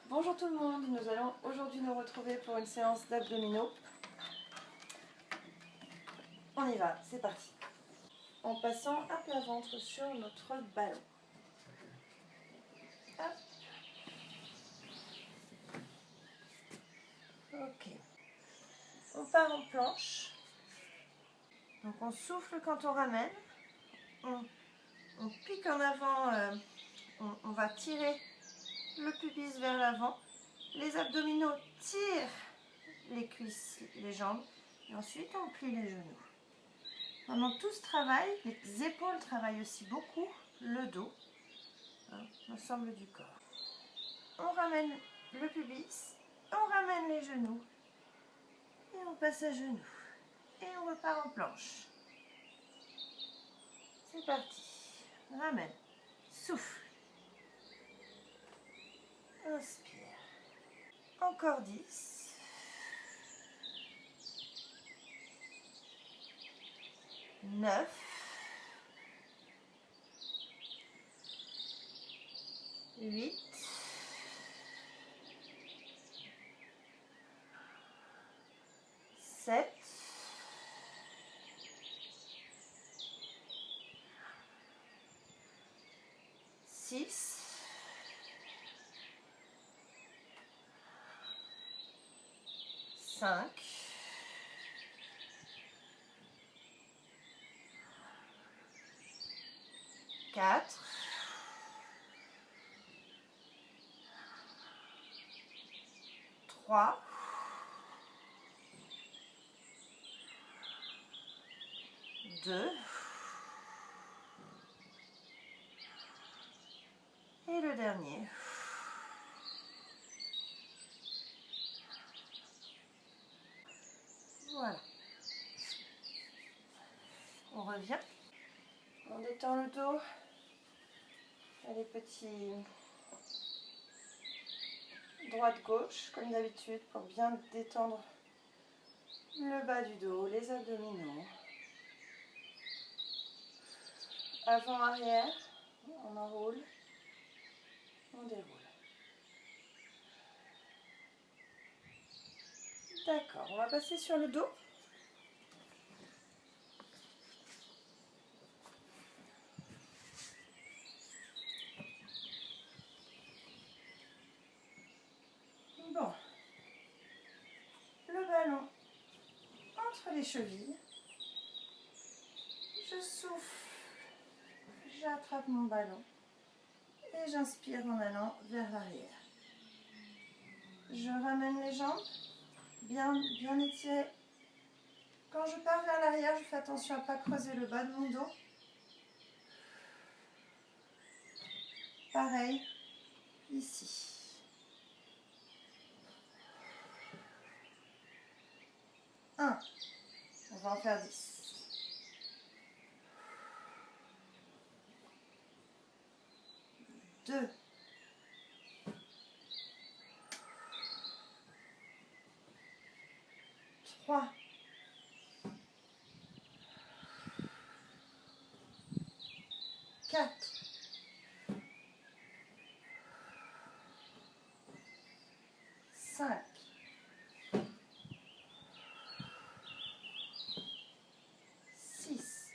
Bonjour tout le monde, nous allons aujourd'hui nous retrouver pour une séance d'abdominaux. On y va, c'est parti. En passant à plat ventre sur notre ballon. Hop. Ok. On part en planche. Donc on souffle quand on ramène. On pique en avant, on va tirer le pubis vers l'avant. Les abdominaux tirent les cuisses, les jambes. Et ensuite on plie les genoux. Pendant tout ce travail, les épaules travaillent aussi beaucoup, le dos, l'ensemble du corps. On ramène le pubis, on ramène les genoux et on passe à genoux. Et on repart en planche. C'est parti. Ramène, souffle, inspire. Encore 10. 9. 8. 7. 6. 5. 4. 3. 2. Et le dernier. Voilà. On revient. On détend le dos. Les petits droite-gauche, comme d'habitude, pour bien détendre le bas du dos, les abdominaux. Avant-arrière, on enroule, on déroule. D'accord, on va passer sur le dos. Bon, le ballon entre les chevilles. Je souffle, j'attrape mon ballon et j'inspire en allant vers l'arrière. Je ramène les jambes, bien étirées. Quand je pars vers l'arrière, je fais attention à ne pas creuser le bas de mon dos. Pareil, ici. 1. On va en faire 10. 2. 3. 4. 5. 6.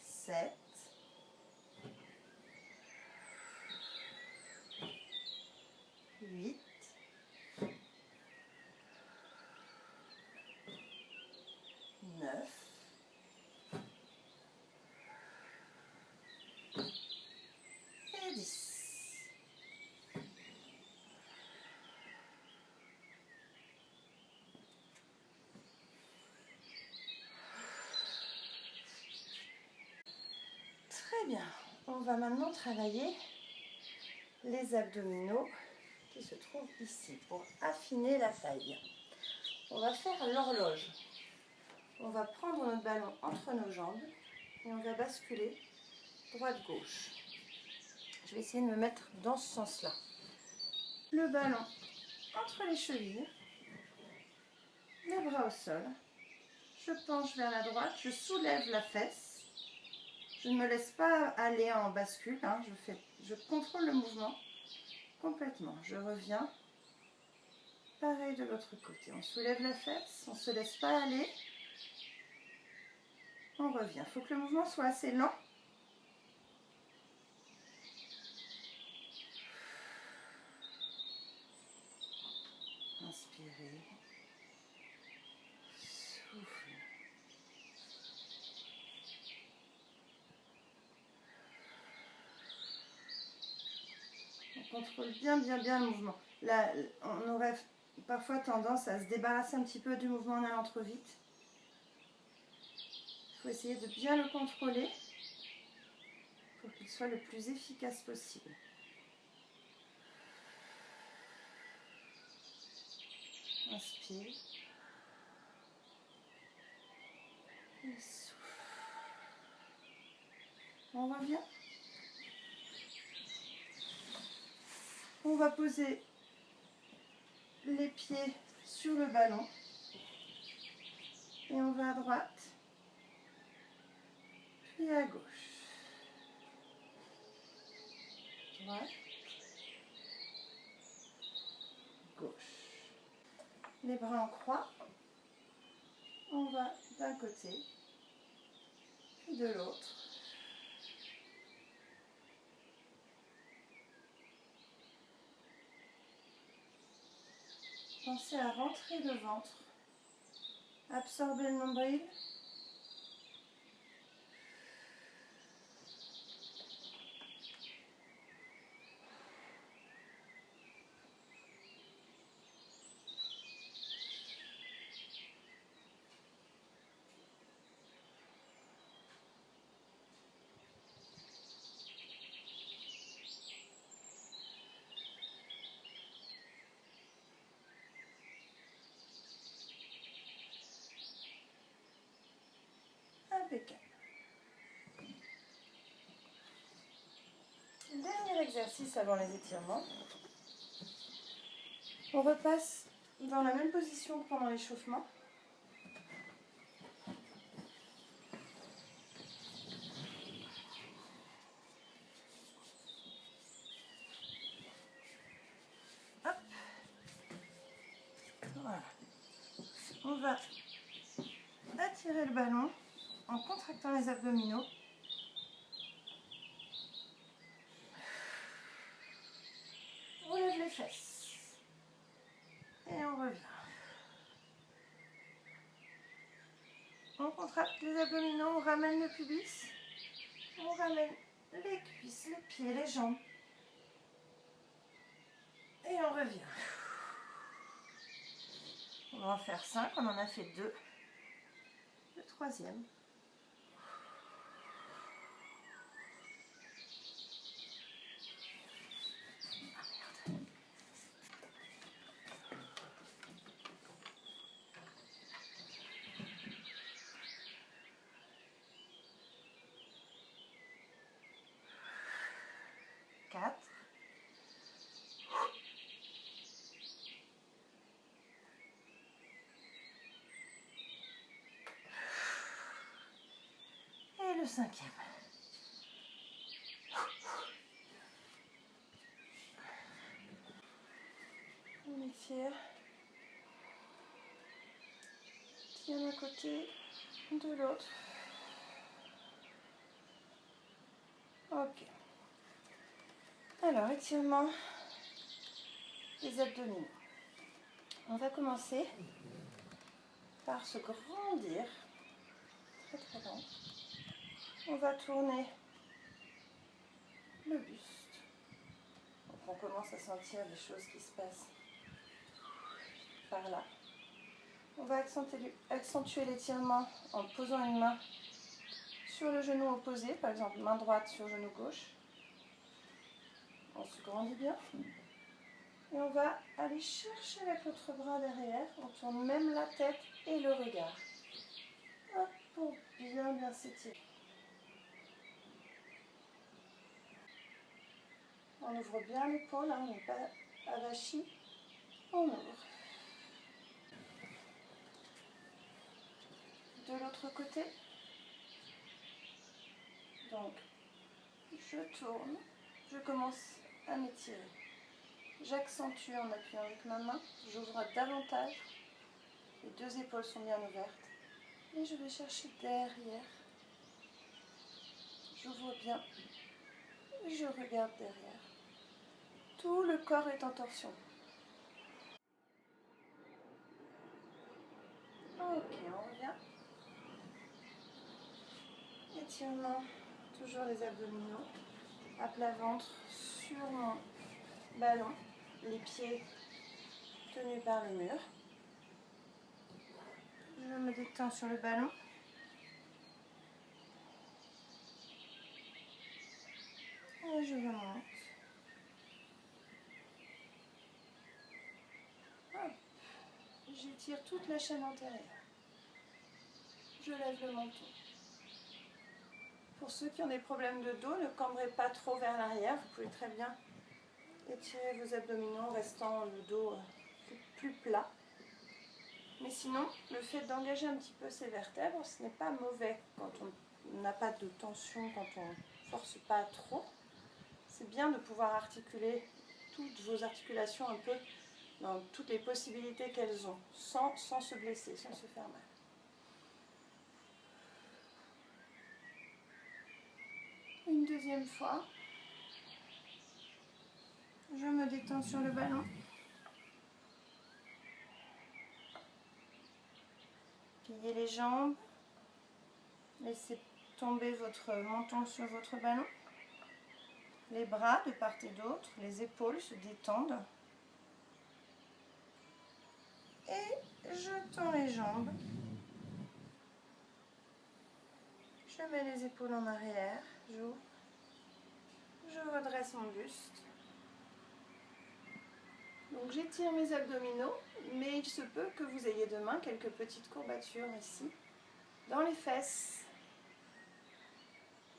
7. 8. 9. Et 10. Très bien. On va maintenant travailler les abdominaux qui se trouvent ici pour affiner la taille. On va faire l'horloge. On va prendre notre ballon entre nos jambes et on va basculer droite-gauche. Je vais essayer de me mettre dans ce sens-là. Le ballon entre les chevilles, les bras au sol. Je penche vers la droite, je soulève la fesse, Je ne me laisse pas aller en bascule, hein. Je contrôle le mouvement complètement. Je reviens. Pareil de l'autre côté. On soulève la fesse, on ne se laisse pas aller. On revient. Il faut que le mouvement soit assez lent. Inspirez. Souffle. On contrôle bien le mouvement. Là, on aurait parfois tendance à se débarrasser un petit peu du mouvement en allant trop vite. Il faut essayer de bien le contrôler pour qu'il soit le plus efficace possible. Inspire. Et souffle. On revient. On va poser les pieds sur le ballon. Et on va à droite. Puis à gauche. Droite. Gauche. Les bras en croix. On va d'un côté, puis de l'autre. Pensez à rentrer le ventre. Absorber le nombril. Impeccable. Dernier exercice avant les étirements. On repasse dans la même position que pendant l'échauffement. Hop. Voilà. On va attirer le ballon en contractant les abdominaux. On lève les fesses. Et on revient. On contracte les abdominaux, on ramène le pubis. On ramène les cuisses, les pieds, les jambes. Et on revient. On va en faire 5, on en a fait 2. Le troisième. Et le 5e. On étire. Tire d'un côté, de l'autre. Ok. Alors, étirement des abdominaux. On va commencer par se grandir. Très très grand. On va tourner le buste. Donc on commence à sentir les choses qui se passent par là. On va accentuer l'étirement en posant une main sur le genou opposé, par exemple main droite sur genou gauche. On se grandit bien. Et on va aller chercher avec l'autre bras derrière. On tourne même la tête et le regard. Hop, pour bien s'étirer. On ouvre bien l'épaule, hein, on n'est pas avachi. On ouvre. De l'autre côté. Donc, je tourne, je commence à m'étirer. J'accentue en appuyant avec ma main, j'ouvre davantage. Les deux épaules sont bien ouvertes. Et je vais chercher derrière. J'ouvre bien. Et je regarde derrière. Tout le corps est en torsion. Ok, on revient. Étirement, toujours les abdominaux. À plat ventre sur mon ballon. Les pieds tenus par le mur. Je me détends sur le ballon. Et je remonte. Hop. J'étire toute la chaîne antérieure. Je lève le menton. Pour ceux qui ont des problèmes de dos, ne cambrez pas trop vers l'arrière. Vous pouvez très bien étirer vos abdominaux en restant le dos plus plat. Mais sinon, le fait d'engager un petit peu ses vertèbres, ce n'est pas mauvais quand on n'a pas de tension, quand on ne force pas trop. C'est bien de pouvoir articuler toutes vos articulations un peu dans toutes les possibilités qu'elles ont, sans se blesser, sans se faire mal. Une deuxième fois, je me détends sur le ballon. Pliez les jambes, laissez tomber votre menton sur votre ballon. Les bras de part et d'autre, les épaules se détendent. Et je tends les jambes. Je mets les épaules en arrière, j'ouvre. Je redresse mon buste. Donc j'étire mes abdominaux, mais il se peut que vous ayez demain quelques petites courbatures ici, dans les fesses.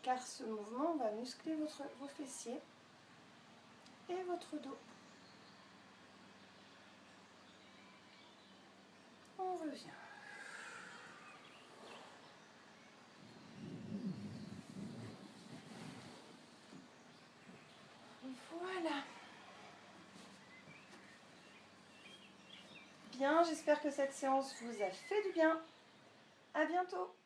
Car ce mouvement va muscler vos fessiers et votre dos. On revient. Voilà. Bien, j'espère que cette séance vous a fait du bien. À bientôt.